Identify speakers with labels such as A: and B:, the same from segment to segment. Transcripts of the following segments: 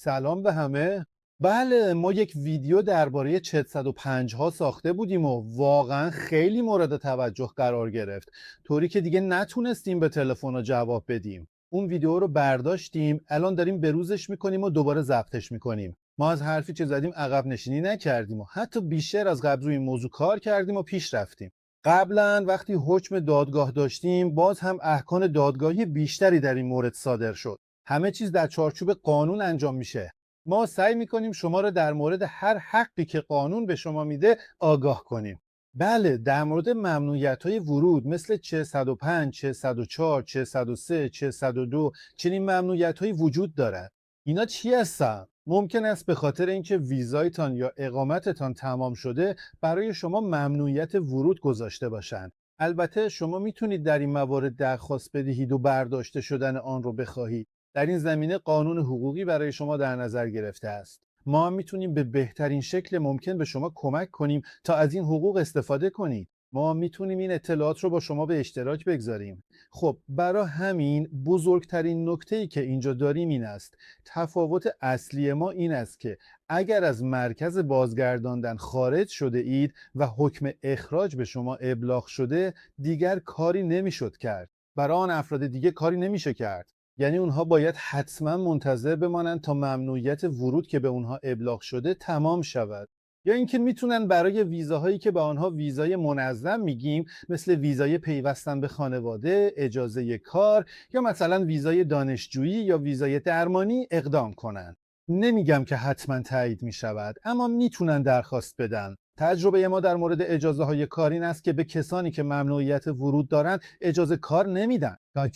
A: سلام به همه. بله، ما یک ویدیو درباره چت 105 ها ساخته بودیم و واقعا خیلی مورد توجه قرار گرفت، طوری که دیگه نتونستیم به تلفن جواب بدیم. اون ویدیو رو برداشتیم، الان داریم بروزش میکنیم و دوباره ضبطش میکنیم. ما از حرفی که زدیم عقب نشینی نکردیم و حتی بیشتر از قبل روی این موضوع کار کردیم و پیش رفتیم. قبلا وقتی حکم دادگاه داشتیم، باز هم احکام دادگاهی بیشتری در این مورد صادر شد. همه چیز در چارچوب قانون انجام میشه. ما سعی میکنیم شما را در مورد هر حقی که قانون به شما میده آگاه کنیم. بله، در مورد ممنوعیت‌های ورود مثل چه 105، چه 104، چه 103، چه 102 چنین ممنوعیت‌هایی وجود دارد. اینا چی هستن؟ ممکن است به خاطر اینکه ویزایتان یا اقامتتان تمام شده برای شما ممنوعیت ورود گذاشته باشند. البته شما میتونید در این موارد درخواست بدهید و برداشته شدن آن رو بخواهید. در این زمینه قانون حقوقی برای شما در نظر گرفته است. ما هم میتونیم به بهترین شکل ممکن به شما کمک کنیم تا از این حقوق استفاده کنید. ما میتونیم این اطلاعات رو با شما به اشتراک بگذاریم. خب، برای همین بزرگترین نکته‌ای که اینجا داریم این است: تفاوت اصلی ما این است که اگر از مرکز بازگرداندن خارج شده اید و حکم اخراج به شما ابلاغ شده، دیگر کاری نمیشد کرد. برای آن افراد دیگه کاری نمیشه کرد. یعنی اونها باید حتما منتظر بمانند تا ممنوعیت ورود که به اونها ابلاغ شده تمام شود. یا اینکه میتونن برای ویزاهایی که به آنها ویزای منظم میگیم، مثل ویزای پیوستن به خانواده، اجازه کار یا مثلا ویزای دانشجویی یا ویزای درمانی اقدام کنن. نمیگم که حتما تایید میشود، اما میتونن درخواست بدن. تجربه ما در مورد اجازه های کار این است که به کسانی که ممنوعیت ورود دارند اجازه کار نمیدن. تا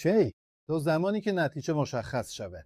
A: تا زمانی که نتیجه مشخص شود.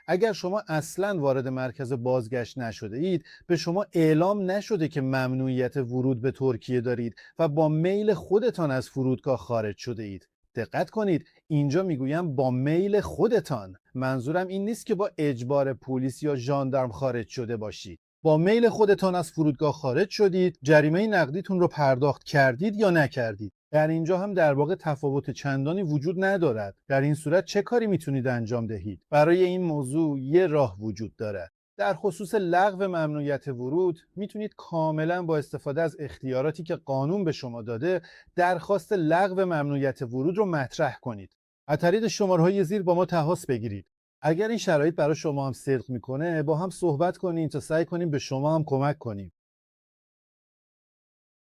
A: اگر شما اصلا وارد مرکز بازگشت نشده اید، به شما اعلام نشده که ممنوعیت ورود به ترکیه دارید و با میل خودتان از فرودگاه خارج شده اید. دقت کنید، اینجا میگویم با میل خودتان. منظورم این نیست که با اجبار پلیس یا ژاندارم خارج شده باشید. با میل خودتان از فرودگاه خارج شدید، جریمه نقدیتون رو پرداخت کردید یا نکردید. در اینجا هم در واقع تفاوت چندانی وجود ندارد. در این صورت چه کاری میتونید انجام دهید؟ برای این موضوع یه راه وجود دارد. در خصوص لغو ممنوعیت ورود میتونید کاملا با استفاده از اختیاراتی که قانون به شما داده درخواست لغو ممنوعیت ورود رو مطرح کنید. از طریق شماره‌های زیر با ما تماس بگیرید. اگر این شرایط برای شما هم صدق میکنه، با هم صحبت کنید تا سعی کنیم به شما هم کمک کنیم.